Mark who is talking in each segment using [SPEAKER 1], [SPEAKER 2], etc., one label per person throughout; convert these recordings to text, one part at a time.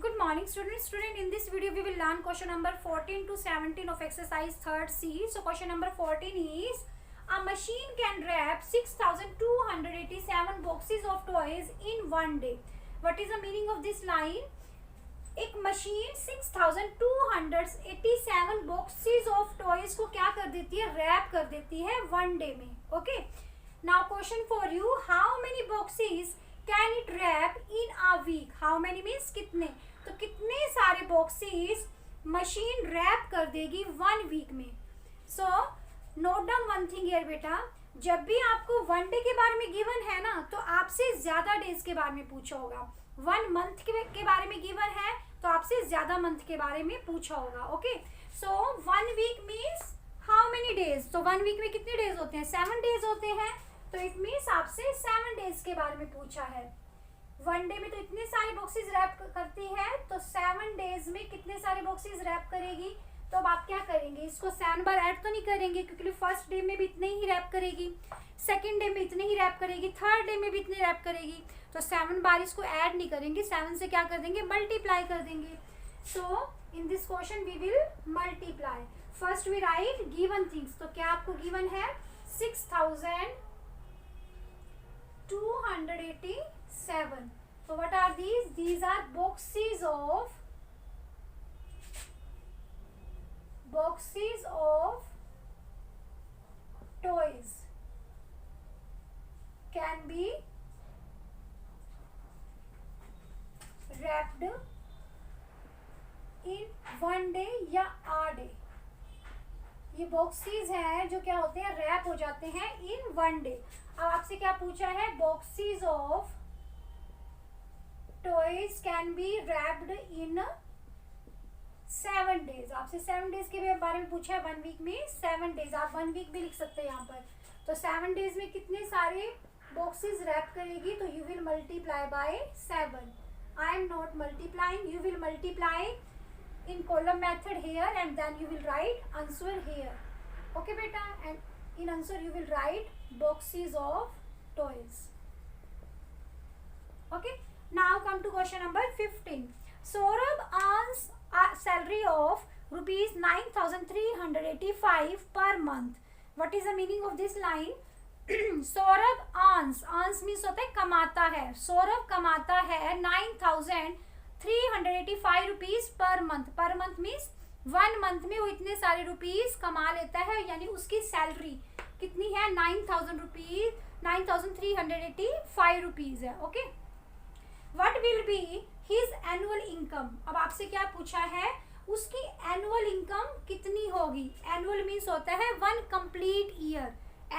[SPEAKER 1] Good morning students. In this video we will learn question number 14 to 17 of exercise 3rd C. So question number 14 is a machine can wrap 6287 boxes of toys in one day. What is the meaning of this line? एक machine 6287 boxes of toys को क्या कर देती है, wrap कर देती है one day में. Okay, now question for you, how many boxes can it wrap in a week? How many means कितने, तो कितने सारे बॉक्सेस मशीन रैप कर देगी वन वीक में. So note down one thing here बेटा, जब भी आपको वन डे के बारे में गिवन है ना, तो आपसे ज्यादा डेज के बारे में पूछा होगा. वन मंथ के बारे में गिवन है तो आपसे ज्यादा मंथ के बारे में पूछा होगा. Okay, so one week means how many days, तो वन वीक में कितने डेज होते हैं, 7 डेज होते हैं. तो इट मीन्स आपसे 7 डेज के बारे में पूछा है. वन डे में तो इतने सारे बॉक्सेस रैप करती है, तो 7 डेज में कितने सारे बॉक्सेस रैप करेगी. तो अब आप क्या करेंगे, इसको 7 बार ऐड तो नहीं करेंगे क्योंकि फर्स्ट डे में भी इतने ही रैप करेगी, सेकेंड डे में इतने ही रैप करेगी, थर्ड डे में भी इतने रैप करेगी. तो 7 बार इसको ऐड नहीं करेंगे, 7 से क्या कर देंगे, मल्टीप्लाई कर देंगे. So in this question we will multiply. First we write given things. तो क्या आपको गिवन है 6287. So what are these? These are boxes of toys. Can be wrapped in one day या a day. ये boxes हैं जो क्या होते हैं, रैप हो जाते हैं इन वन डे. अब आपसे क्या पूछा है, boxes of toys can be wrapped in 7 days. आपसे 7 डेज के बारे में पूछा है. वन वीक में 7 डेज, आप 1 वीक भी लिख सकते हैं यहाँ पर. तो 7 डेज में कितने सारे बॉक्सेस रैप करेगी, तो you will multiply by 7. I am not multiplying, you will multiply in column method here and then you will write answer here. Okay beta, and in answer you will write boxes of toys. Okay, now come to question number 15. Saurabh earns a salary of rupees 9385 per month. What is the meaning of this line? Saurabh earns means होता है कमाता है. सौरभ कमाता है 9385 rupees per month. Per month means 1 month में वो इतने सारे रुपीज कमा लेता है, यानी उसकी सैलरी कितनी है, 9385 रुपीज है. Okay, what will be his annual income? अब आपसे क्या पूछा है, उसकी एनुअल इनकम कितनी होगी. एनुअल मीन्स होता है 1 complete year.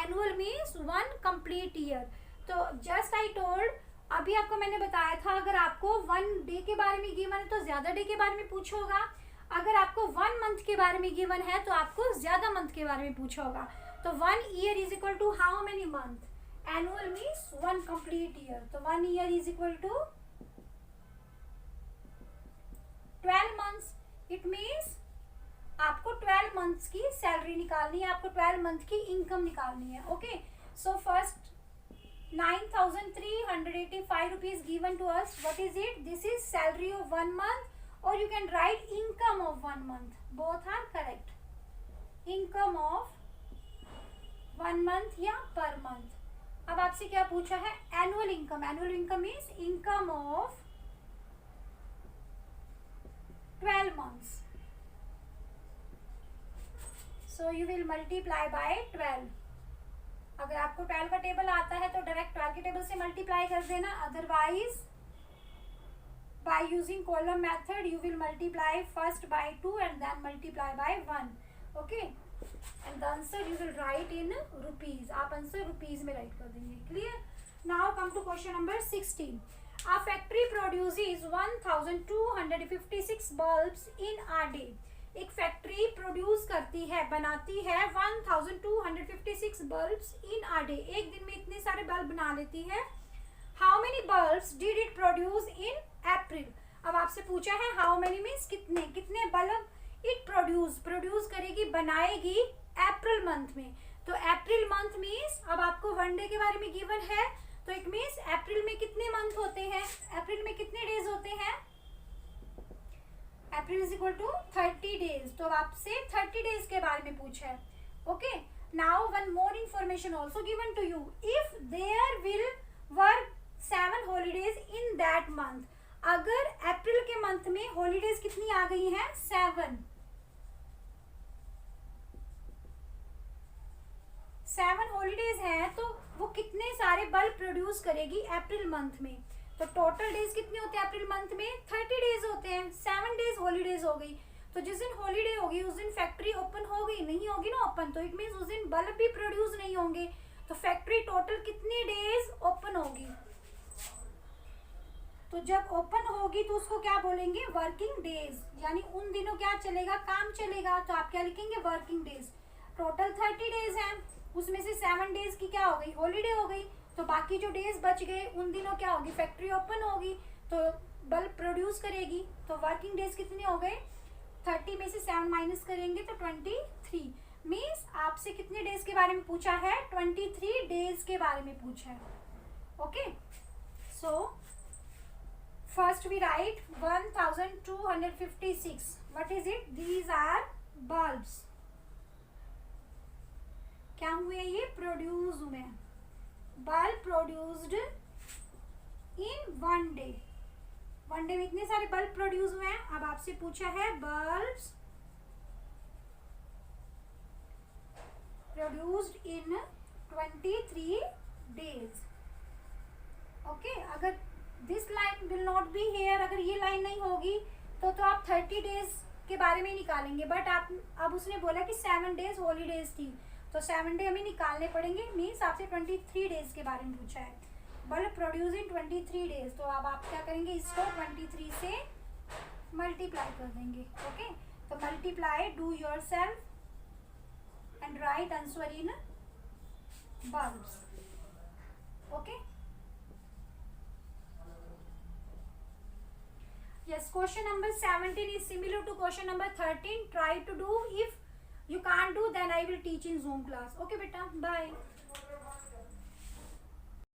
[SPEAKER 1] Annual means 1 complete year. तो जस्ट आई टोल्ड, अभी आपको मैंने बताया था, अगर आपको 1 डे के बारे में गिवन है तो ज्यादा डे के बारे में पूछा होगा. अगर आपको 1 मंथ के बारे में गिवन है तो आपको ज्यादा मंथ के बारे में पूछा होगा. तो 1 year is equal to how many month. Annual means 1 complete year. तो 1 year is equal to 12 months. It means आपको 12 मंथ्स की सैलरी निकालनी है, आपको 12 मंथ की इनकम निकालनी है. Okay, so first 9385 rupees given to us. What is it? This is salary of 1 month, or you can write income of 1 month. Both are correct. Income of 1 month या per month. अब आपसे क्या पूछा है, annual income. Annual income is income of 12 months. So you will multiply by 12. अगर आपको 12 का table आता है तो डायरेक्ट 12 के टेबल से मल्टीप्लाई कर देना. Otherwise by using column method you will multiply first by 2 and then multiply by 1. Okay, and the answer you will write in rupees. आप आंसर रुपीज में राइट कर देंगे. Clear? Now come to question number 16. A factory produces 1256 bulbs in a day. एक factory produce करती है, बनाती है 1256 bulbs in a day. एक दिन में इतने सारे बल्ब बना लेती है. How many bulbs did it produce in April? अब आपसे पूछा है हाउ मेनी मीन्स कितने बल्ब इट प्रोड्यूस करेगी, बनाएगी अप्रैल मंथ में. तो अप्रैल मंथ मीन्स, अब आपको वन डे के बारे में गिवन है, तो इट मीन्स अप्रैल में कितने मंथ होते हैं, अप्रैल में कितने डेज होते हैं, April is equal to 30 days, तो आपसे 30 डेज के बारे में पूछा है. Okay, now one more information also given to you. If there will work 7 holidays in that month, अगर अप्रैल के मंथ में हॉलीडेज कितनी आ गई हैं? 7 हॉलीडेज हैं, तो वो कितने सारे बल्ब प्रोड्यूस करेगी अप्रैल मंथ में? तो टोटल डेज कितने होते हैं अप्रैल मंथ में? 30 डेज होते हैं. 7 डेज हॉलीडेज हो गई, तो जिस दिन हॉलीडे होगी उस दिन फैक्ट्री ओपन हो गई? नहीं होगी ना ओपन, तो इट मीन्स उस दिन बल्ब भी प्रोड्यूस नहीं होंगे. तो फैक्ट्री टोटल कितने डेज ओपन होगी? तो जब ओपन होगी तो उसको क्या बोलेंगे? वर्किंग डेज, यानी उन दिनों क्या चलेगा? काम चलेगा. तो आप क्या लिखेंगे? Working days. टोटल 30 डेज हैं, उसमें से 7 डेज की क्या हो गई? हॉलीडे हो गई. तो बाकी जो डेज बच गए उन दिनों क्या होगी? फैक्ट्री ओपन होगी, तो बल्ब प्रोड्यूस करेगी. तो वर्किंग डेज कितने हो गए? 30 में से 7 माइनस करेंगे तो 23. मीन्स आपसे कितने डेज के बारे में पूछा है? 23 डेज के बारे में पूछा है. Okay, so first we write 1256. What is it? These are bulbs. क्या हुए? ये प्रोड्यूस हुए. Bulb produced in 1 day. 1 day में इतने सारे बल्ब प्रोड्यूस हुए हैं. अब आपसे पूछा है bulbs produced in 23 days. Okay, अगर this line will not be here, अगर ये लाइन नहीं होगी तो आप 30 डेज के बारे में निकालेंगे. बट आप अब उसने बोला कि 7 डेज हॉलीडेज थी, तो 7 डे हमें निकालने पड़ेंगे. मीन्स आपसे 23 डेज के बारे में पूछा है. बल्ब प्रोड्यूस इन 23 डेज, तो अब आप क्या करेंगे? इसको 23 से मल्टीप्लाई कर देंगे. ओके, तो multiply, do your self and right answer in bulbs. Okay, yes, question number 17 is similar to question number 13. Try to do. If you can't do, then I will teach in Zoom class. Okay beta, bye.